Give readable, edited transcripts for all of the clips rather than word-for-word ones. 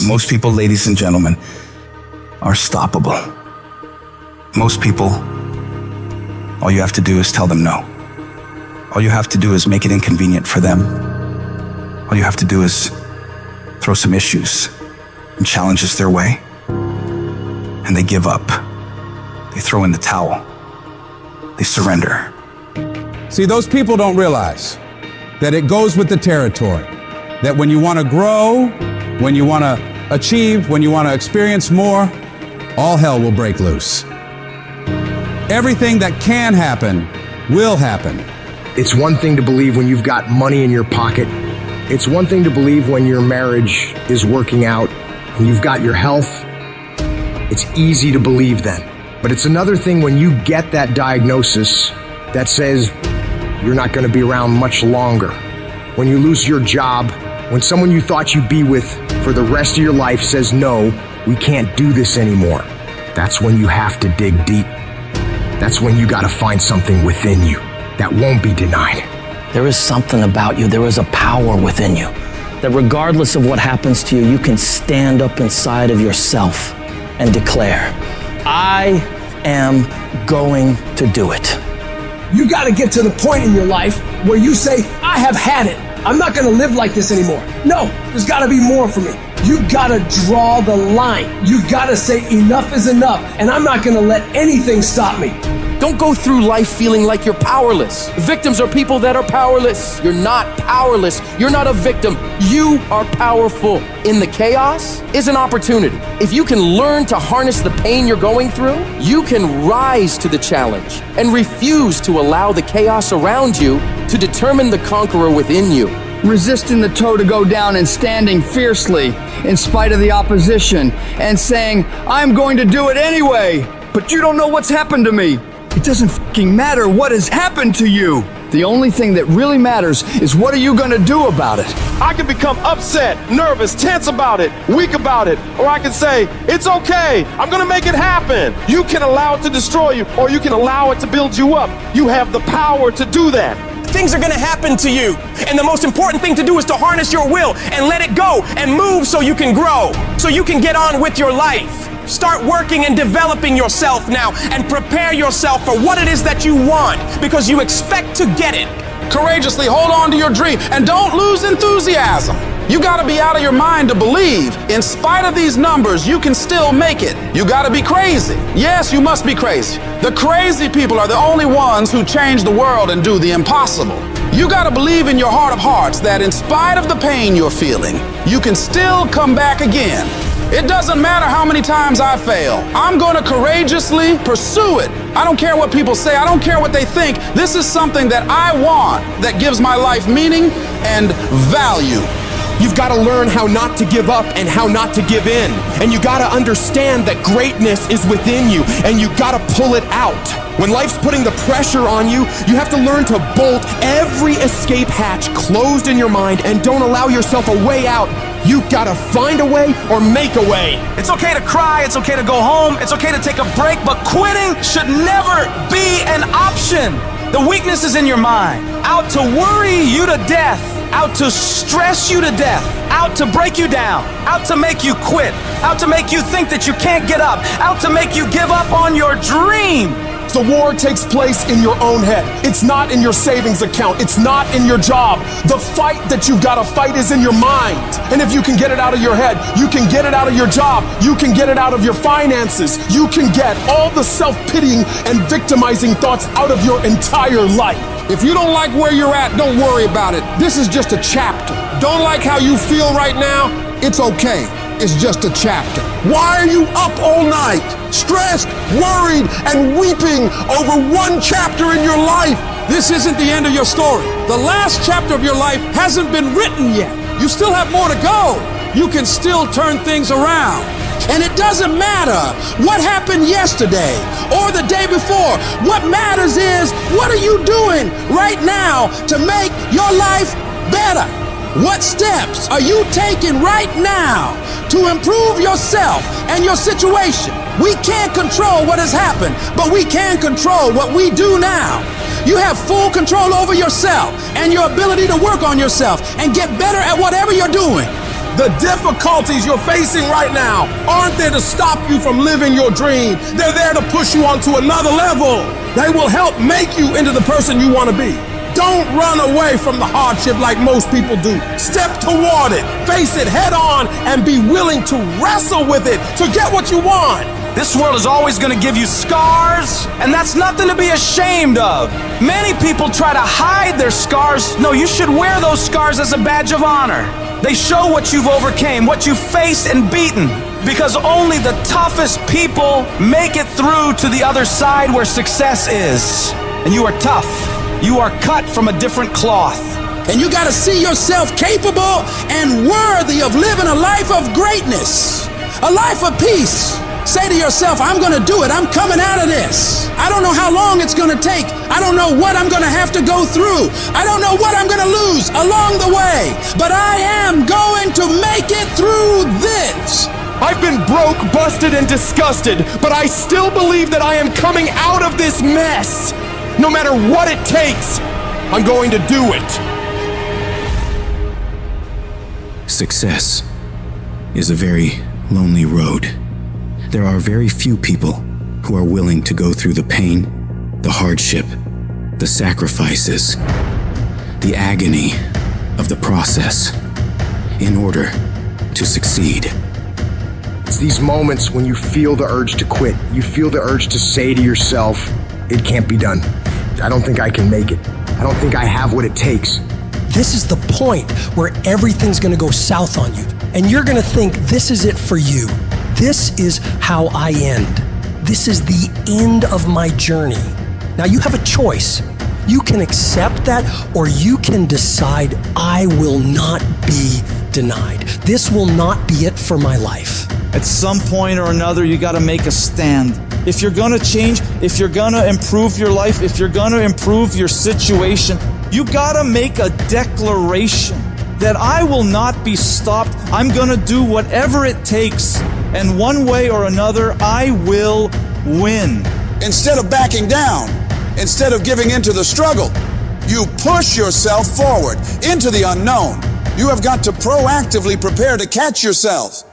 Most people, ladies and gentlemen, are stoppable. Most people, all you have to do is tell them no. All you have to do is make it inconvenient for them. All you have to do is throw some issues and challenges their way, and they give up. They throw in the towel. They surrender. See, those people don't realize that it goes with the territory. That when you want to grow, when you want to achieve, when you want to experience more, all hell will break loose. Everything that can happen will happen. It's one thing to believe when you've got money in your pocket. It's one thing to believe when your marriage is working out and you've got your health. It's easy to believe then. But it's another thing when you get that diagnosis that says you're not going to be around much longer. When you lose your job, when someone you thought you'd be with for the rest of your life says, no, we can't do this anymore. That's when you have to dig deep. That's when you got to find something within you that won't be denied. There is something about you. There is a power within you that regardless of what happens to you, you can stand up inside of yourself and declare, I am going to do it. You got to get to the point in your life where you say, I have had it. I'm not going to live like this anymore. No, there's got to be more for me. You got to draw the line. You got to say enough is enough, and I'm not going to let anything stop me. Don't go through life feeling like you're powerless. Victims are people that are powerless. You're not powerless. You're not a victim. You are powerful. In the chaos is an opportunity. If you can learn to harness the pain you're going through, you can rise to the challenge and refuse to allow the chaos around you to determine the conqueror within you. Resisting the toe to go down and standing fiercely in spite of the opposition and saying, I'm going to do it anyway, but you don't know what's happened to me. It doesn't fucking matter what has happened to you. The only thing that really matters is what are you gonna do about it? I can become upset, nervous, tense about it, weak about it, or I can say, it's okay, I'm gonna make it happen. You can allow it to destroy you, or you can allow it to build you up. You have the power to do that. Things are gonna happen to you, and the most important thing to do is to harness your will and let it go and move so you can grow, so you can get on with your life. Start working and developing yourself now and prepare yourself for what it is that you want, because you expect to get it. Courageously hold on to your dream and don't lose enthusiasm. You gotta be out of your mind to believe. In spite of these numbers, you can still make it. You gotta be crazy. Yes, you must be crazy. The crazy people are the only ones who change the world and do the impossible. You gotta believe in your heart of hearts that in spite of the pain you're feeling, you can still come back again. It doesn't matter how many times I fail. I'm going to courageously pursue it. I don't care what people say. I don't care what they think. This is something that I want that gives my life meaning and value. You've got to learn how not to give up and how not to give in. And you got to understand that greatness is within you, and you got to pull it out. When life's putting the pressure on you, you have to learn to bolt every escape hatch closed in your mind and don't allow yourself a way out. You gotta find a way or make a way. It's okay to cry, it's okay to go home, it's okay to take a break, but quitting should never be an option. The weakness is in your mind, out to worry you to death, out to stress you to death, out to break you down, out to make you quit, out to make you think that you can't get up, out to make you give up on your dream. The war takes place in your own head. It's not in your savings account. It's not in your job. The fight that you've got to fight is in your mind. And if you can get it out of your head, you can get it out of your job. You can get it out of your finances. You can get all the self-pitying and victimizing thoughts out of your entire life. If you don't like where you're at, don't worry about it. This is just a chapter. Don't like how you feel right now? It's okay. It's just a chapter. Why are you up all night, stressed, worried, and weeping over one chapter in your life? This isn't the end of your story. The last chapter of your life hasn't been written yet. You still have more to go. You can still turn things around. And it doesn't matter what happened yesterday or the day before. What matters is, what are you doing right now to make your life better? What steps are you taking right now to improve yourself and your situation? We can't control what has happened, but we can control what we do now. You have full control over yourself and your ability to work on yourself and get better at whatever you're doing. The difficulties you're facing right now aren't there to stop you from living your dream. They're there to push you onto another level. They will help make you into the person you want to be. Don't run away from the hardship like most people do. Step toward it, face it head on, and be willing to wrestle with it to get what you want. This world is always going to give you scars, and that's nothing to be ashamed of. Many people try to hide their scars. No, you should wear those scars as a badge of honor. They show what you've overcame, what you've faced and beaten, because only the toughest people make it through to the other side where success is. And you are tough. You are cut from a different cloth. And you got to see yourself capable and worthy of living a life of greatness, a life of peace. Say to yourself, I'm going to do it. I'm coming out of this. I don't know how long it's going to take. I don't know what I'm going to have to go through. I don't know what I'm going to lose along the way. But I am going to make it through this. I've been broke, busted, and disgusted, but I still believe that I am coming out of this mess. No matter what it takes, I'm going to do it. Success is a very lonely road. There are very few people who are willing to go through the pain, the hardship, the sacrifices, the agony of the process in order to succeed. It's these moments when you feel the urge to quit. You feel the urge to say to yourself, it can't be done. I don't think I can make it. I don't think I have what it takes. This is the point where everything's going to go south on you. And you're going to think this is it for you. This is how I end. This is the end of my journey. Now you have a choice. You can accept that, or you can decide I will not be denied. This will not be it for my life. At some point or another, you got to make a stand. If you're going to change, if you're going to improve your life, if you're going to improve your situation, you got to make a declaration that I will not be stopped. I'm going to do whatever it takes. And one way or another, I will win. Instead of backing down, instead of giving into the struggle, you push yourself forward into the unknown. You have got to proactively prepare to catch yourself.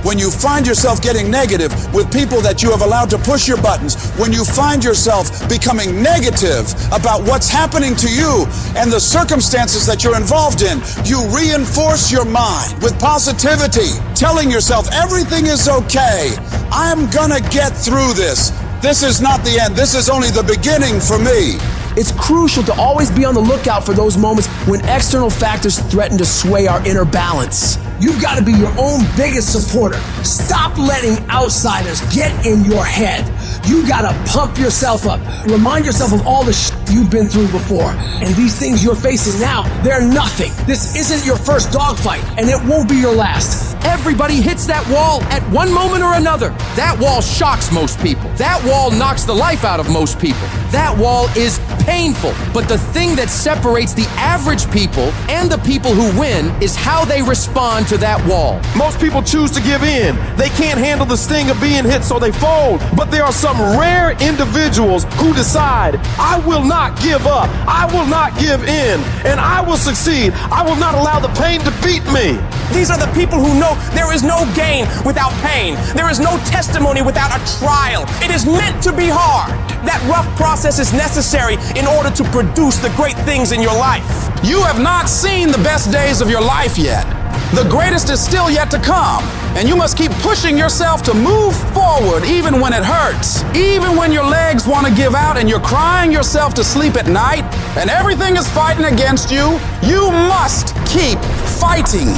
When you find yourself getting negative with people that you have allowed to push your buttons, when you find yourself becoming negative about what's happening to you and the circumstances that you're involved in, you reinforce your mind with positivity, telling yourself everything is okay. I'm gonna get through this. This is not the end. This is only the beginning for me. It's crucial to always be on the lookout for those moments when external factors threaten to sway our inner balance. You've got to be your own biggest supporter. Stop letting outsiders get in your head. You got to pump yourself up. Remind yourself of all the shit you've been through before. And these things you're facing now, they're nothing. This isn't your first dogfight, and it won't be your last. Everybody hits that wall at one moment or another. That wall shocks most people. That wall knocks the life out of most people. That wall is painful. But the thing that separates the average people and the people who win is how they respond to that wall. Most people choose to give in. They can't handle the sting of being hit, so they fold. But there are some rare individuals who decide, I will not give up. I will not give in. And I will succeed. I will not allow the pain to beat me. These are the people who know there is no gain without pain. There is no testimony without a trial. It is meant to be hard. That rough process is necessary in order to produce the great things in your life. You have not seen the best days of your life yet. The greatest is still yet to come. And you must keep pushing yourself to move forward even when it hurts. Even when your legs want to give out and you're crying yourself to sleep at night and everything is fighting against you, you must keep fighting.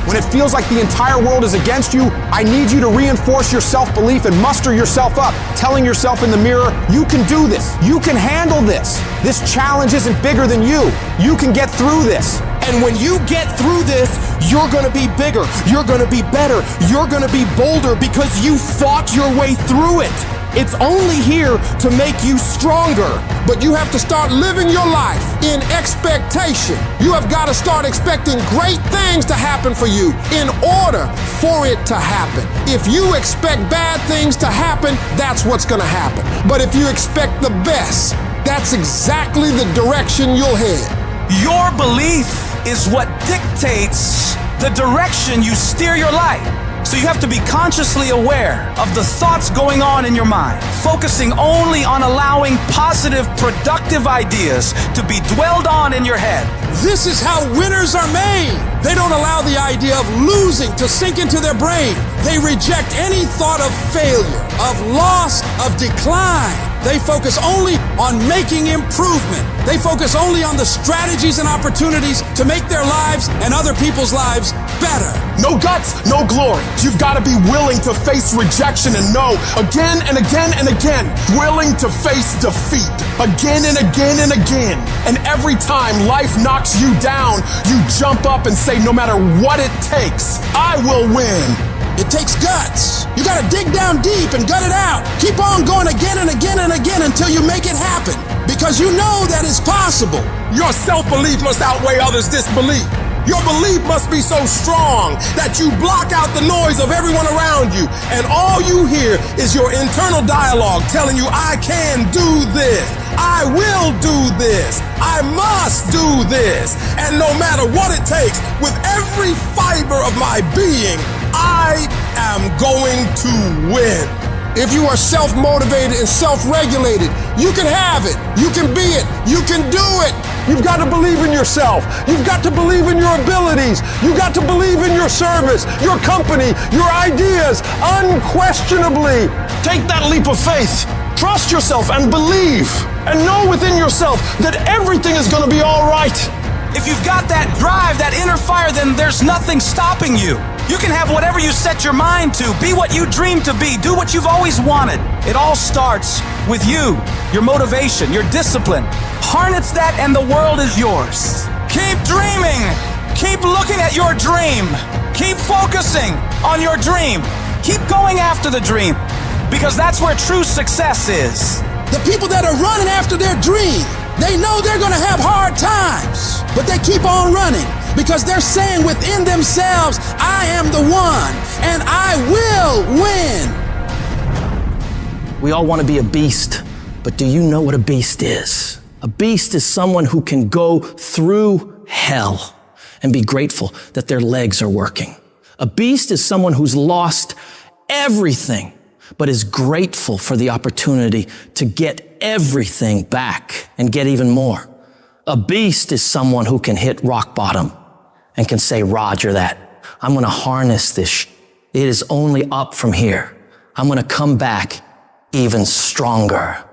When it feels like the entire world is against you, I need you to reinforce your self-belief and muster yourself up, telling yourself in the mirror, you can do this. You can handle this. This challenge isn't bigger than you. You can get through this. And when you get through this, you're gonna be bigger, you're gonna be better, you're gonna be bolder because you fought your way through it. It's only here to make you stronger. But you have to start living your life in expectation. You have got to start expecting great things to happen for you in order for it to happen. If you expect bad things to happen, that's what's going to happen. But if you expect the best, that's exactly the direction you'll head. Your belief is what dictates the direction you steer your life. So you have to be consciously aware of the thoughts going on in your mind, focusing only on allowing positive, productive ideas to be dwelled on in your head. This is how winners are made. They don't allow the idea of losing to sink into their brain. They reject any thought of failure, of loss, of decline. They focus only on making improvement. They focus only on the strategies and opportunities to make their lives and other people's lives better. No guts, no glory. You've got to be willing to face rejection and no again and again and again. Willing to face defeat again and again and again. And every time life knocks you down, you jump up and say, no matter what it takes, I will win. It takes guts. You gotta dig down deep and gut it out. Keep on going again and again and again until you make it happen. Because you know that it's possible. Your self-belief must outweigh others' disbelief. Your belief must be so strong that you block out the noise of everyone around you. And all you hear is your internal dialogue telling you, I can do this. I will do this. I must do this. And no matter what it takes, with every fiber of my being, I am going to win. If you are self-motivated and self-regulated, you can have it. You can be it. You can do it. You've got to believe in yourself. You've got to believe in your abilities. You've got to believe in your service, your company, your ideas, unquestionably. Take that leap of faith. Trust yourself and believe. And know within yourself that everything is going to be all right. If you've got that drive, that inner fire, then there's nothing stopping you. You can have whatever you set your mind to. Be what you dream to be. Do what you've always wanted. It all starts with you, your motivation, your discipline. Harness that and the world is yours. Keep dreaming. Keep looking at your dream. Keep focusing on your dream. Keep going after the dream, because that's where true success is. The people that are running after their dream, they know they're going to have hard times, but they keep on running because they're saying within themselves, I am the one and I will win. We all want to be a beast, but do you know what a beast is? A beast is someone who can go through hell and be grateful that their legs are working. A beast is someone who's lost everything, but is grateful for the opportunity to get everything back and get even more. A beast is someone who can hit rock bottom and can say, Roger that. I'm going to harness this. It is only up from here. I'm going to come back even stronger.